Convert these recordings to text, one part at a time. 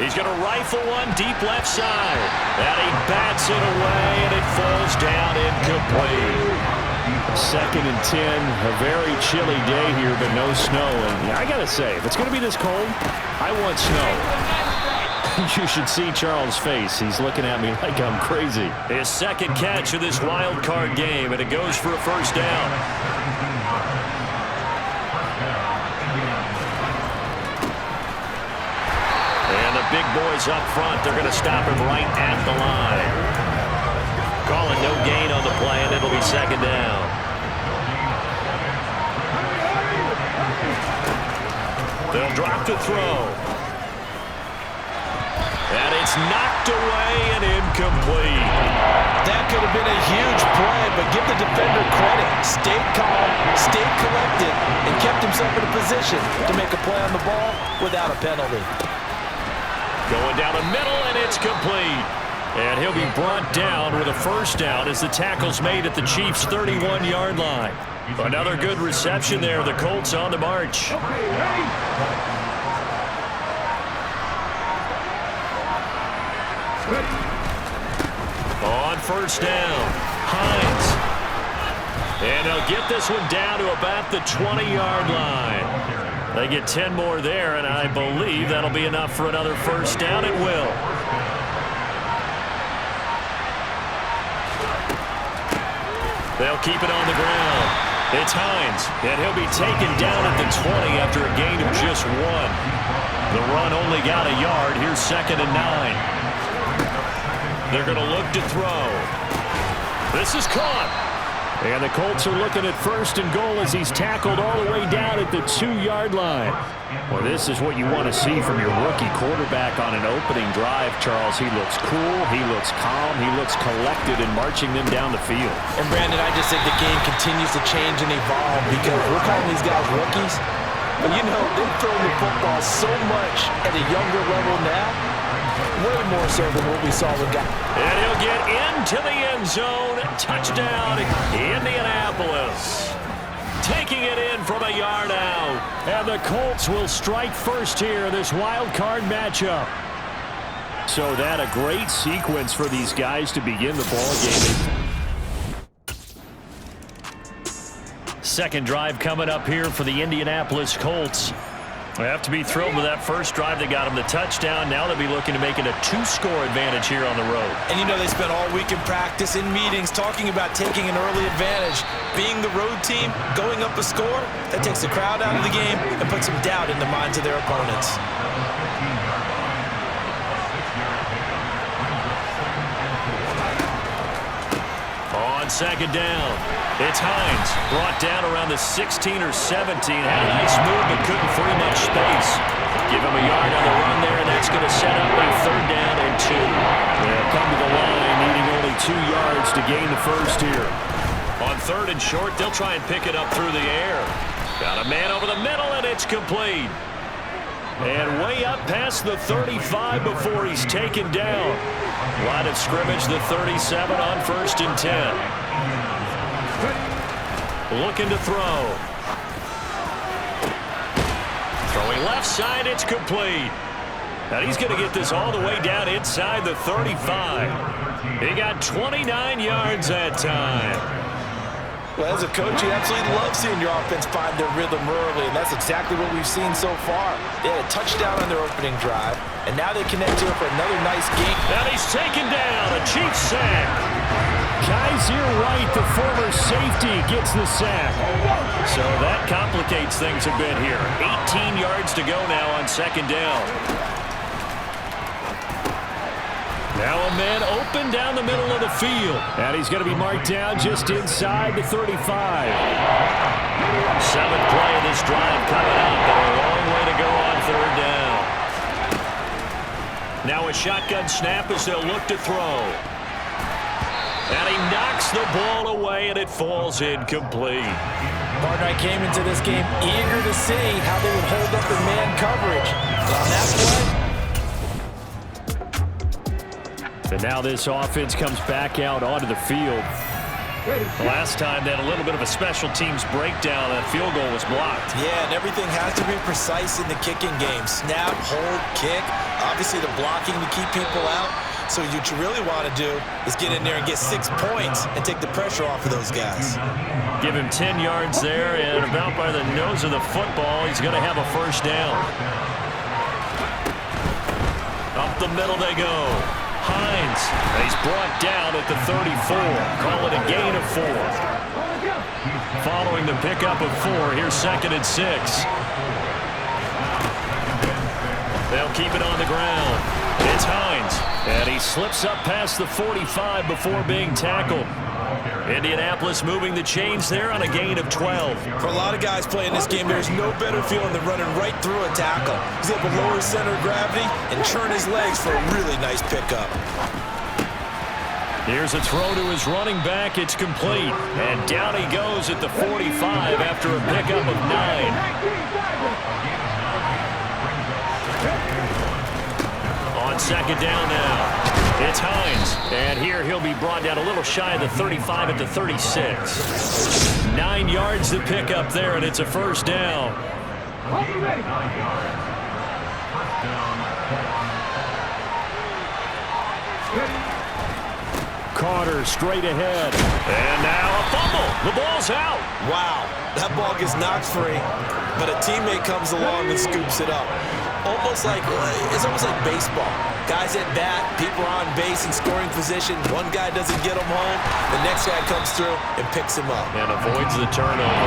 He's going to rifle one deep left side. And he bats it away, and it falls down incomplete. 2nd and 10, a very chilly day here, but no snow. And I got to say, if it's going to be this cold, I want snow. You should see Charles' face. He's looking at me like I'm crazy. His 2nd catch of this wild card game, and it goes for a first down. And the big boys up front, they're going to stop him right at the line. Calling no gain on the play, and it'll be 2nd down. They'll drop to throw. And it's knocked away and incomplete. That could have been a huge play, but give the defender credit. Stayed calm, stayed collected, and kept himself in a position to make a play on the ball without a penalty. Going down the middle, and it's complete. And he'll be brought down with a first down as the tackle's made at the Chiefs' 31-yard line. Another good reception there. The Colts on the march. On first down, Hines. And they'll get this one down to about the 20-yard line. They get 10 more there, and I believe that'll be enough for another first down. It will. They'll keep it on the ground. It's Hines, and he'll be taken down at the 20 after a gain of just 1. The run only got a yard. Here's 2nd and 9. They're going to look to throw. This is caught. And the Colts are looking at 1st and goal as he's tackled all the way down at the 2-yard line. Well, this is what you want to see from your rookie quarterback on an opening drive, Charles. He looks cool, he looks calm, he looks collected in marching them down the field. And, Brandon, I just think the game continues to change and evolve because we're calling these guys rookies. But, you know, they've thrown the football so much at a younger level now, way more so than what we saw with guys. And he'll get into the end zone. Touchdown, Indianapolis. Taking it in from a yard out. And the Colts will strike first here, this wild card matchup. So that a great sequence for these guys to begin the ball game. 2nd drive coming up here for the Indianapolis Colts. They have to be thrilled with that first drive. They got them the touchdown. Now they'll be looking to make it a 2-score advantage here on the road. And you know they spent all week in practice, in meetings, talking about taking an early advantage. Being the road team, going up a score, that takes the crowd out of the game and puts some doubt in the minds of their opponents. On 2nd down, it's Hines, brought down around the 16 or 17. Had a nice move, but couldn't free much space. Give him a yard on the run there, and that's going to set up a 3rd down and 2. They'll come to the line, needing only 2 yards to gain the first here. On 3rd and short, they'll try and pick it up through the air. Got a man over the middle, and it's complete. And way up past the 35 before he's taken down. Line of scrimmage, the 37 on 1st and 10. Looking to throw. Throwing left side, it's complete. And he's going to get this all the way down inside the 35. He got 29 yards that time. Well, as a coach, you absolutely love seeing your offense find their rhythm early, and that's exactly what we've seen so far. They had a touchdown on their opening drive, and now they connect here for another nice game. And he's taken down, a Chiefs sack. Kaiser White, the former safety, gets the sack. So that complicates things a bit here. 18 yards to go now on 2nd down. Now a man open down the middle of the field. And he's going to be marked down just inside the 35. 7th play of this drive coming up, but a long way to go on 3rd down. Now a shotgun snap as they'll look to throw. And he knocks the ball away, and it falls incomplete. Partner, I came into this game eager to see how they would hold up in man coverage. On that play, And now this offense comes back out onto the field. The last time they had a little bit of a special teams breakdown, that field goal was blocked. Yeah, and everything has to be precise in the kicking game. Snap, hold, kick. Obviously, the blocking to keep people out. So what you really want to do is get in there and get 6 points and take the pressure off of those guys. Give him 10 yards there, and about by the nose of the football, he's going to have a first down. Up the middle they go. Hines, he's brought down at the 34. Call it a gain of 4. Following the pickup of 4, here's 2nd and 6. They'll keep it on the ground. It's Hines, and he slips up past the 45 before being tackled. Indianapolis moving the chains there on a gain of 12. For a lot of guys playing this game, there's no better feeling than running right through a tackle. He's able to lower his center of gravity and turn his legs for a really nice pickup. Here's a throw to his running back. It's complete. And down he goes at the 45 after a pickup of 9. On 2nd down now. It's Hines. And here he'll be brought down a little shy of the 35 at the 36. 9 yards to pick up there, and it's a first down. Carter straight ahead. And now a fumble. The ball's out. Wow, that ball gets knocked free, but a teammate comes along and scoops it up. It's almost like baseball. Guys at bat, people are on base in scoring position. One guy doesn't get him home. The next guy comes through and picks him up. And avoids the turnover.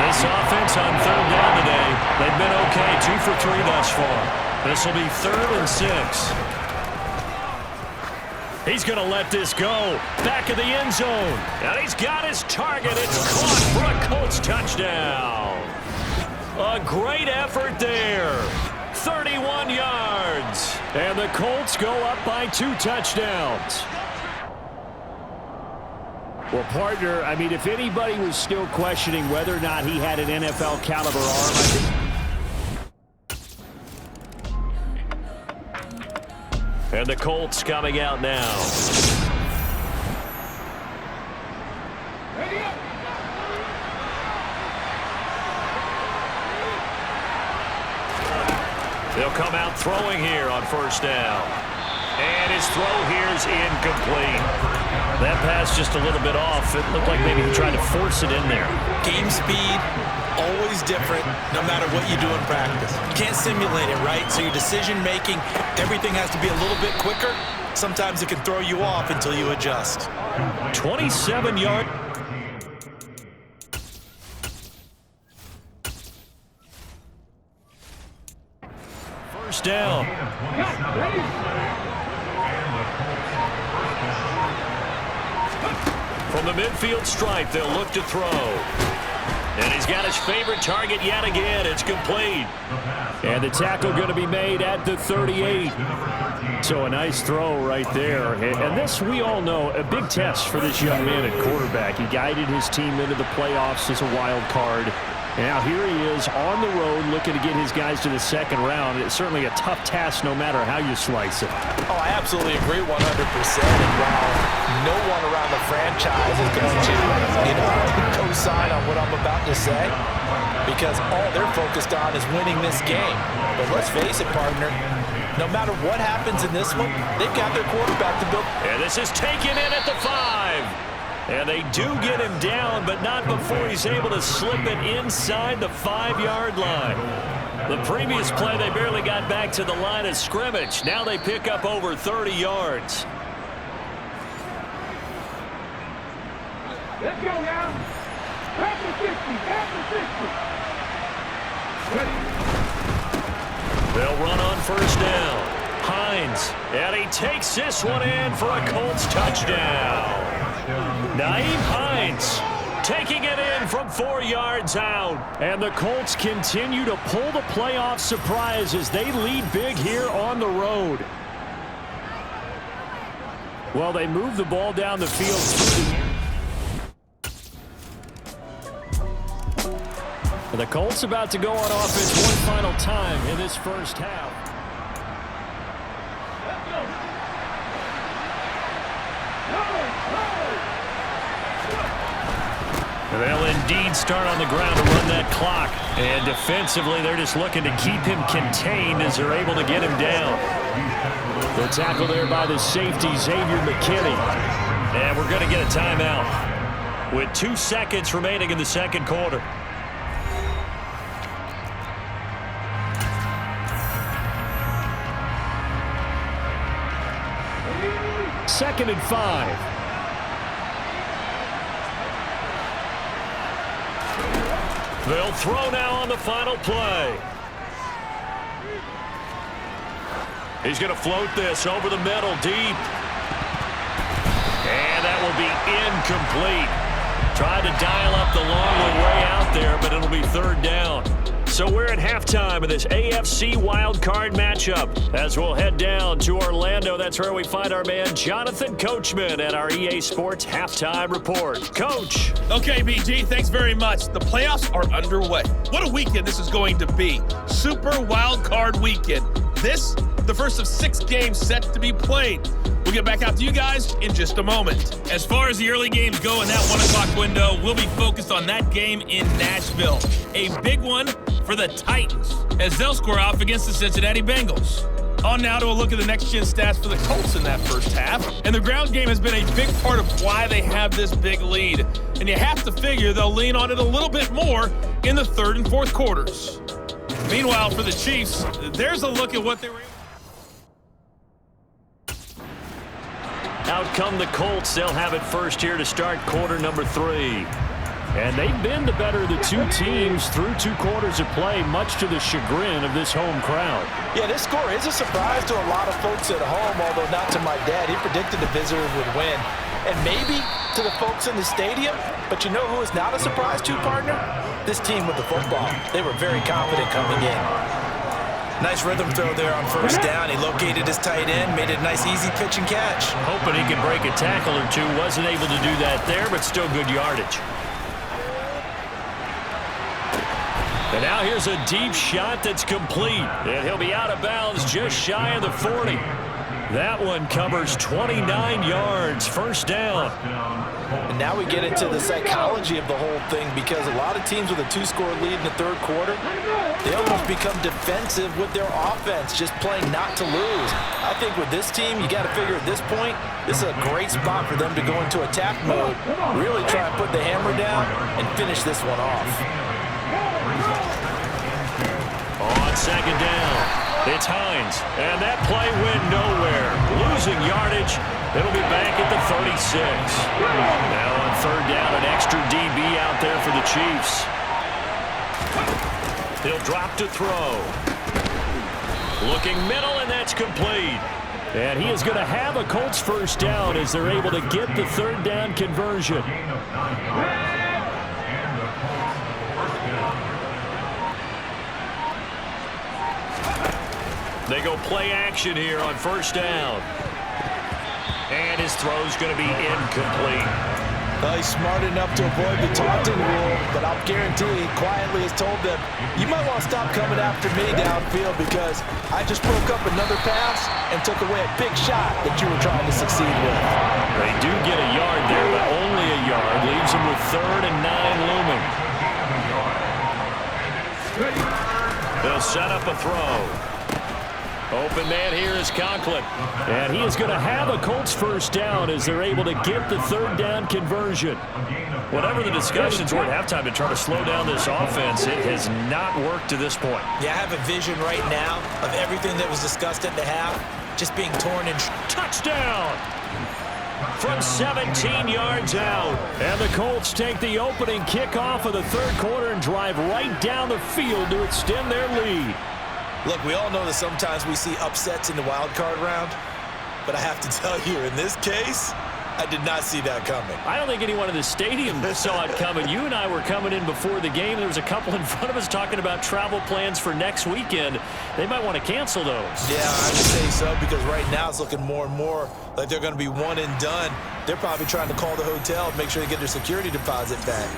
This offense on 3rd down today, they've been okay. 2 for 3 thus far. This will be 3rd and 6. He's going to let this go. Back of the end zone. And he's got his target. It's caught for a Colts touchdown. A great effort there. 31 yards. And the Colts go up by 2 touchdowns. Well, partner, I mean, if anybody was still questioning whether or not he had an NFL caliber arm, I think. And the Colts coming out now. They'll come out throwing here on 1st down. And his throw here's incomplete. That pass just a little bit off. It looked like maybe he tried to force it in there. Game speed, always different no matter what you do in practice. You can't simulate it, right? So your decision-making, everything has to be a little bit quicker. Sometimes it can throw you off until you adjust. 27 yards. First down. From the midfield stripe, they'll look to throw. And he's got his favorite target yet again. It's complete. And the tackle going to be made at the 38. So a nice throw right there. And this, we all know, a big test for this young man at quarterback. He guided his team into the playoffs as a wild card. Now here he is on the road looking to get his guys to the 2nd round. It's certainly a tough task no matter how you slice it. Oh, I absolutely agree 100%. And while no one around the franchise is going to, co-sign on what I'm about to say, because all they're focused on is winning this game. But let's face it, partner, no matter what happens in this one, they've got their quarterback to build. And this is taken in at the 5. And they do get him down, but not before he's able to slip it inside the 5-yard line. The previous play, they barely got back to the line of scrimmage. Now they pick up over 30 yards. Let's go now. After 60. They'll run on 1st down. Hines, and he takes this one in for a Colts touchdown. Nyheim Hines taking it in from 4 yards out. And the Colts continue to pull the playoff surprise as they lead big here on the road. Well, they move the ball down the field through the Colts about to go on offense one final time in this first half. Let's go. They'll indeed start on the ground to run that clock. And defensively, they're just looking to keep him contained as they're able to get him down. The tackle there by the safety, Xavier McKinney. And we're going to get a timeout with 2 seconds remaining in the second quarter. Second and 5. They'll throw now on the final play. He's going to float this over the middle, deep. And that will be incomplete. Tried to dial up the long way out there, but it'll be third down. So we're at halftime of this AFC wildcard matchup. As we'll head down to Orlando, that's where we find our man Jonathan Coachman at our EA Sports Halftime Report. Coach. Okay, BG, thanks very much. The playoffs are underway. What a weekend this is going to be. Super wildcard weekend. This, the first of 6 games set to be played. We'll get back out to you guys in just a moment. As far as the early games go in that 1 o'clock window, we'll be focused on that game in Nashville. A big one for the Titans as they'll square off against the Cincinnati Bengals. On now to a look at the next-gen stats for the Colts in that first half. And the ground game has been a big part of why they have this big lead. And you have to figure they'll lean on it a little bit more in the third and fourth quarters. Meanwhile, for the Chiefs, there's a look at what they were able. Out come the Colts. They'll have it first here to start quarter number 3. And they've been the better of the 2 teams through 2 quarters of play, much to the chagrin of this home crowd. Yeah, this score is a surprise to a lot of folks at home, although not to my dad. He predicted the visitors would win. And maybe to the folks in the stadium, but you know who is not a surprise to, partner? This team with the football. They were very confident coming in. Nice rhythm throw there on first down. He located his tight end, made it a nice easy pitch and catch. Hoping he could break a tackle or two. Wasn't able to do that there, but still good yardage. And now here's a deep shot that's complete. And he'll be out of bounds just shy of the 40. That one covers 29 yards, first down. And now we get into the psychology of the whole thing, because a lot of teams with a 2-score lead in the third quarter, they almost become defensive with their offense, just playing not to lose. I think with this team, you got to figure at this point, this is a great spot for them to go into attack mode, really try and put the hammer down and finish this one off. On second down, it's Hines, and that play went nowhere. Losing yardage, it'll be back at the 36. Now on third down, an extra DB out there for the Chiefs. He'll drop to throw. Looking middle, and that's complete. And he is going to have a Colts first down as they're able to get the third down conversion. They go play action here on first down. And his throw's going to be incomplete. Well, he's smart enough to avoid the taunting rule, but I'll guarantee he quietly has told them, you might want to stop coming after me downfield because I just broke up another pass and took away a big shot that you were trying to succeed with. They do get a yard there, but only a yard. Leaves them with 3rd and 9 looming. They'll set up a throw. Open man here is Conklin. And he is going to have a Colts first down as they're able to get the third down conversion. Whatever the discussions were at halftime to try to slow down this offense, it has not worked to this point. Yeah, I have a vision right now of everything that was discussed at the half just being torn in. Touchdown! From 17 yards out. And the Colts take the opening kickoff of the third quarter and drive right down the field to extend their lead. Look, we all know that sometimes we see upsets in the wild card round, but I have to tell you, in this case, I did not see that coming. I don't think anyone in the stadium saw it coming. You and I were coming in before the game. There was a couple in front of us talking about travel plans for next weekend. They might want to cancel those. Yeah, I would say so, because right now it's looking more and more like they're going to be one and done. They're probably trying to call the hotel and make sure they get their security deposit back.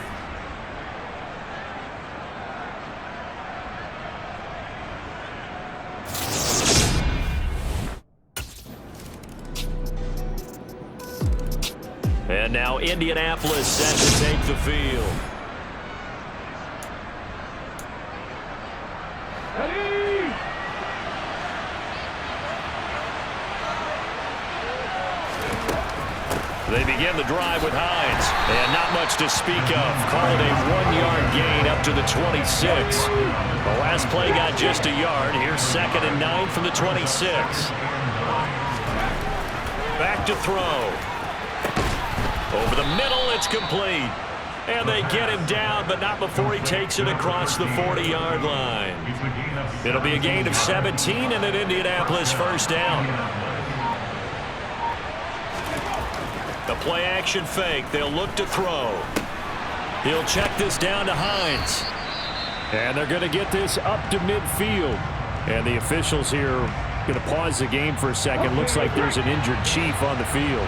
And now Indianapolis set to take the field. They begin the drive with Hines, and not much to speak of. Call it a 1-yard gain up to the 26. The last play got just a yard. Here's 2nd and 9 from the 26. Back to throw. Over the middle, it's complete. And they get him down, but not before he takes it across the 40-yard line. It'll be a gain of 17 and an Indianapolis first down. The play-action fake. They'll look to throw. He'll check this down to Hines. And they're going to get this up to midfield. And the officials here going to pause the game for a second. Looks like there's an injured Chief on the field.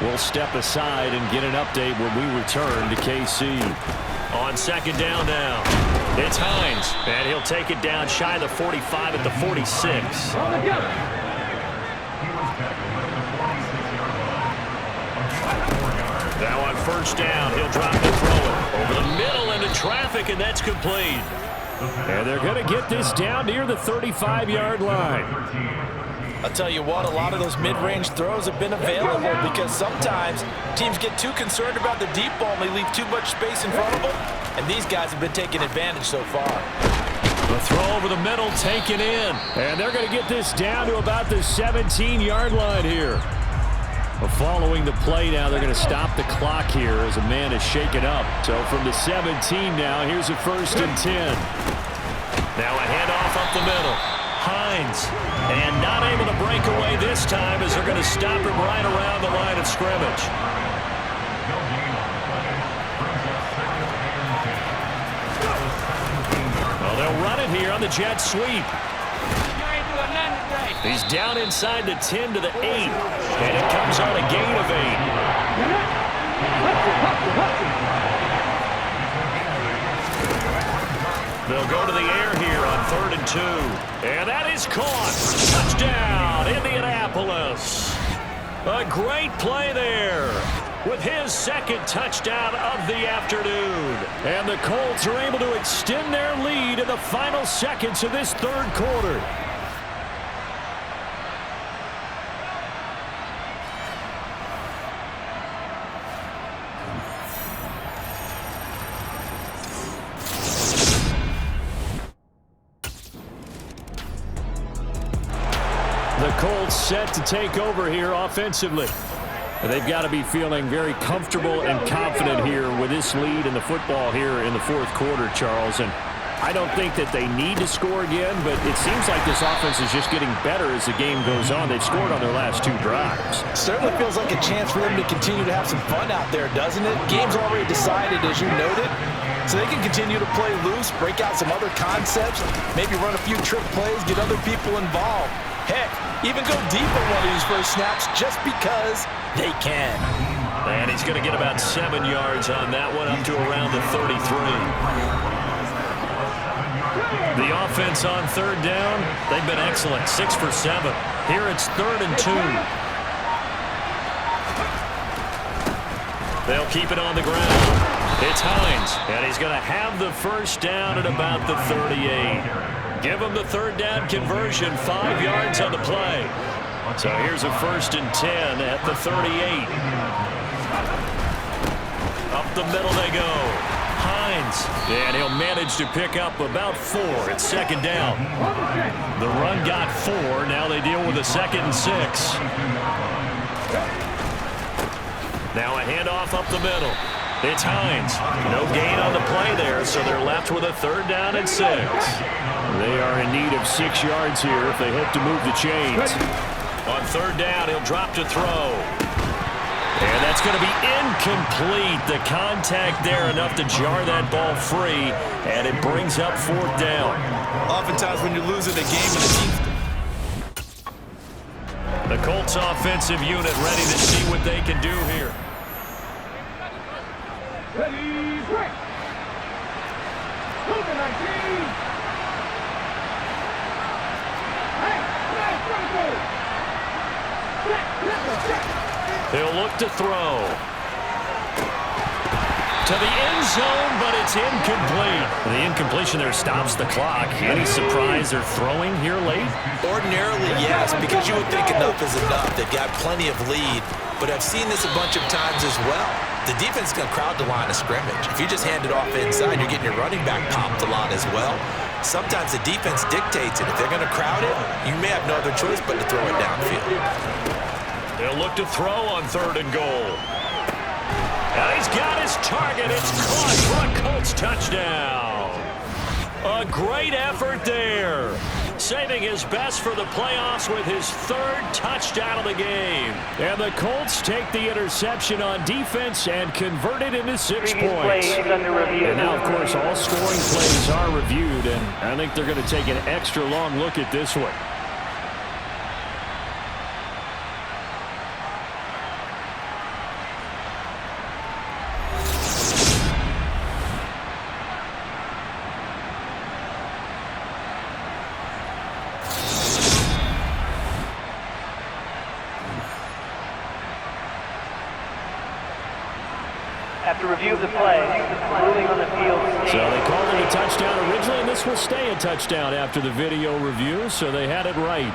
We'll step aside and get an update when we return to KC. On 2nd down now, it's Hines. And he'll take it down shy of the 45 at the 46. Now on 1st down, he'll drop and throw it. Over the middle into traffic, and that's complete. And they're going to get this down near the 35-yard line. I'll tell you what, a lot of those mid-range throws have been available because sometimes teams get too concerned about the deep ball and they leave too much space in front of them, and these guys have been taking advantage so far. The throw over the middle taken in, and they're going to get this down to about the 17-yard line here. Following the play now, they're going to stop the clock here as a man is shaken up. So from the 17 now, here's a 1st and 10. Now a handoff up the middle. Hines, and not able to break away this time as they're going to stop him right around the line of scrimmage. Well, they'll run it here on the jet sweep. He's down inside the 10 to the 8, and it comes on a gain of 8. They'll go to the air here on 3rd and 2. And that is caught. Touchdown, Indianapolis. A great play there with his 2nd touchdown of the afternoon. And the Colts are able to extend their lead in the final seconds of this 3rd quarter. The Colts set to take over here offensively. They've got to be feeling very comfortable and confident here with this lead in the football here in the 4th quarter, Charles. And I don't think that they need to score again, but it seems like this offense is just getting better as the game goes on. They've scored on their last 2 drives. Certainly feels like a chance for them to continue to have some fun out there, doesn't it? Game's already decided, as you noted. So they can continue to play loose, break out some other concepts, maybe run a few trick plays, get other people involved. Heck, even go deep on one of these first snaps just because they can. And he's going to get about 7 yards on that one, up to around the 33. The offense on 3rd down, they've been excellent, 6 for 7. Here it's 3rd and 2. They'll keep it on the ground. It's Hines, and he's going to have the first down at about the 38. Give him the 3rd down conversion, 5 yards on the play. So here's a 1st and 10 at the 38. Up the middle they go. Hines, and he'll manage to pick up about 4 at 2nd down. The run got 4. Now they deal with a 2nd and 6. Now a handoff up the middle. It's Hines. No gain on the play there, so they're left with a 3rd down and 6. They are in need of 6 yards here if they hope to move the chains. On 3rd down, he'll drop to throw. And that's going to be incomplete. The contact there enough to jar that ball free, and it brings up 4th down. Oftentimes when you're losing a game, the team... The Colts offensive unit ready to see what they can do here. Ready, break. Moving 19. He'll look to throw. To the end zone, but it's incomplete. The incompletion there stops the clock. Any surprise they're throwing here late? Ordinarily, yes, because you would think enough is enough. They've got plenty of lead, but I've seen this a bunch of times as well. The defense is going to crowd the line of scrimmage. If you just hand it off inside, you're getting your running back popped a lot as well. Sometimes the defense dictates it. If they're going to crowd it, you may have no other choice but to throw it downfield. They'll look to throw on 3rd and goal. And he's got his target. It's caught for a Colts touchdown. A great effort there. Saving his best for the playoffs with his 3rd touchdown of the game. And the Colts take the interception on defense and convert it into 6 points. And now, of course, all scoring plays are reviewed, and I think they're going to take an extra long look at this one. After review of the play, ruling on the field. So they called it a touchdown originally, and this will stay a touchdown after the video review, so they had it right.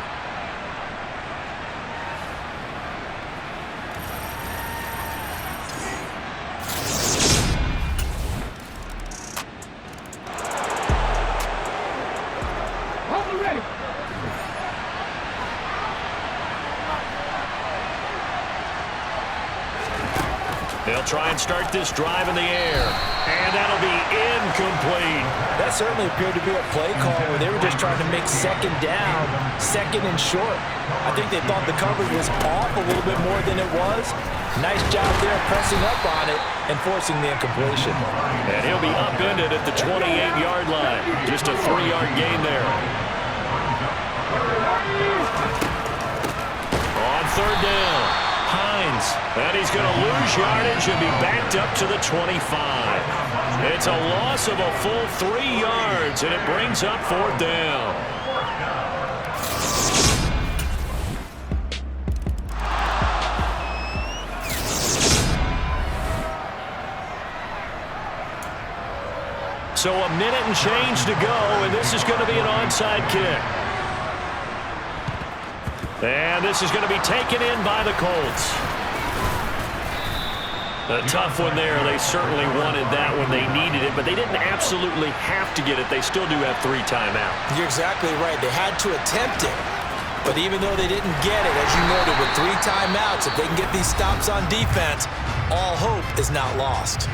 They'll try and start this drive in the air, and that'll be incomplete. That certainly appeared to be a play call where they were just trying to make 2nd down, 2nd and short. I think they thought the coverage was off a little bit more than it was. Nice job there pressing up on it and forcing the incompletion. And he'll be upended at the 28-yard line. Just a 3-yard gain there. On 3rd down. Hines, and he's going to lose yardage and be backed up to the 25. It's a loss of a full 3 yards, and it brings up 4th down. So a minute and change to go, and this is going to be an onside kick. And this is going to be taken in by the Colts. A tough one there. They certainly wanted that when they needed it, but they didn't absolutely have to get it. They still do have 3 timeouts. You're exactly right. They had to attempt it. But even though they didn't get it, as you noted, with 3 timeouts, if they can get these stops on defense, all hope is not lost.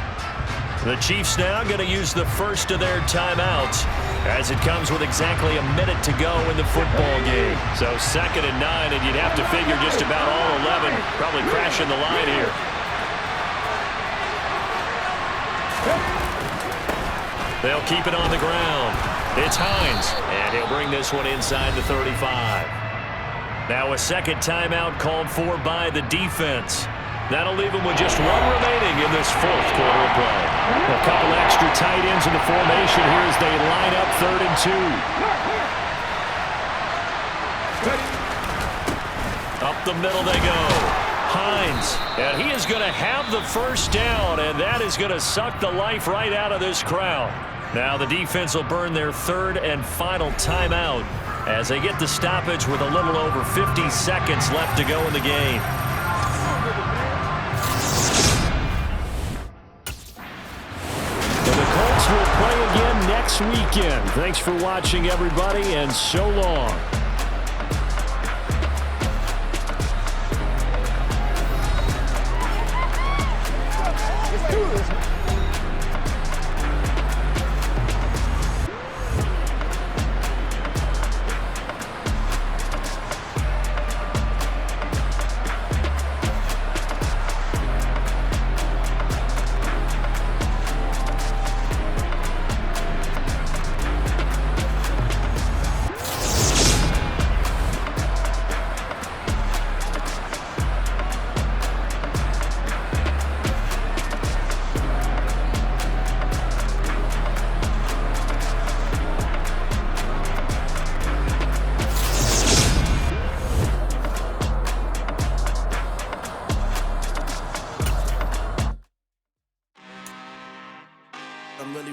The Chiefs now going to use the first of their timeouts as it comes with exactly a minute to go in the football game. So 2nd and 9, and you'd have to figure just about all 11 probably crashing the line here. They'll keep it on the ground. It's Hines, and he'll bring this one inside the 35. Now a 2nd timeout called for by the defense. That'll leave them with just 1 remaining in this 4th quarter of play. A couple extra tight ends in the formation here as they line up 3rd and 2. Up the middle they go. Hines, and he is going to have the 1st down, and that is going to suck the life right out of this crowd. Now the defense will burn their 3rd and final timeout as they get the stoppage with a little over 50 seconds left to go in the game. We'll play again next weekend. Thanks for watching, everybody, and so long.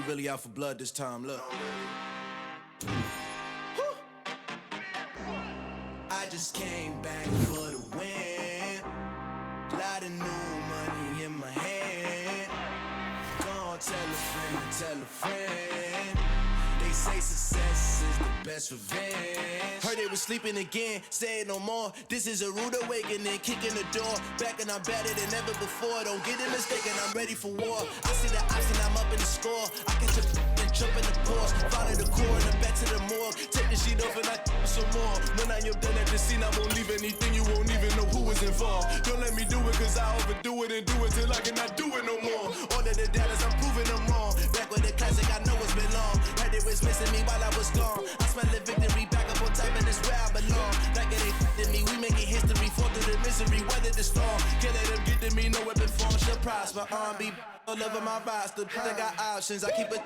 really out for blood this time, look. I just came back for the win. Lot of new money in my hand. Gonna tell a friend to tell a friend. They say success is the best revenge. Heard they was sleeping again, say it no more. This is a rude awakening, kicking the door. Back and I'm better than ever before. Don't get it mistaken, I'm ready for war. I see the option, I'm up in the score. I catch a and jump in the course. Follow the core and then back to the morgue. Take the sheet off and I some more. When I am done at the scene, I won't leave anything. You won't even know who was involved. Don't let me do it, cause I overdo it and do it till I cannot do it no more. All of the doubters, I'm proving them wrong. Back with the classic, I know it's been long. Heard it was missing me while I was gone. I smell the victory back up on top, and it's where I belong. Like it ain't f***ing me, we making history. Fall through the misery, weather the storm. Can't let them get to me, no weapon form shall prosper. R&B all over my roster, I got options. I keep it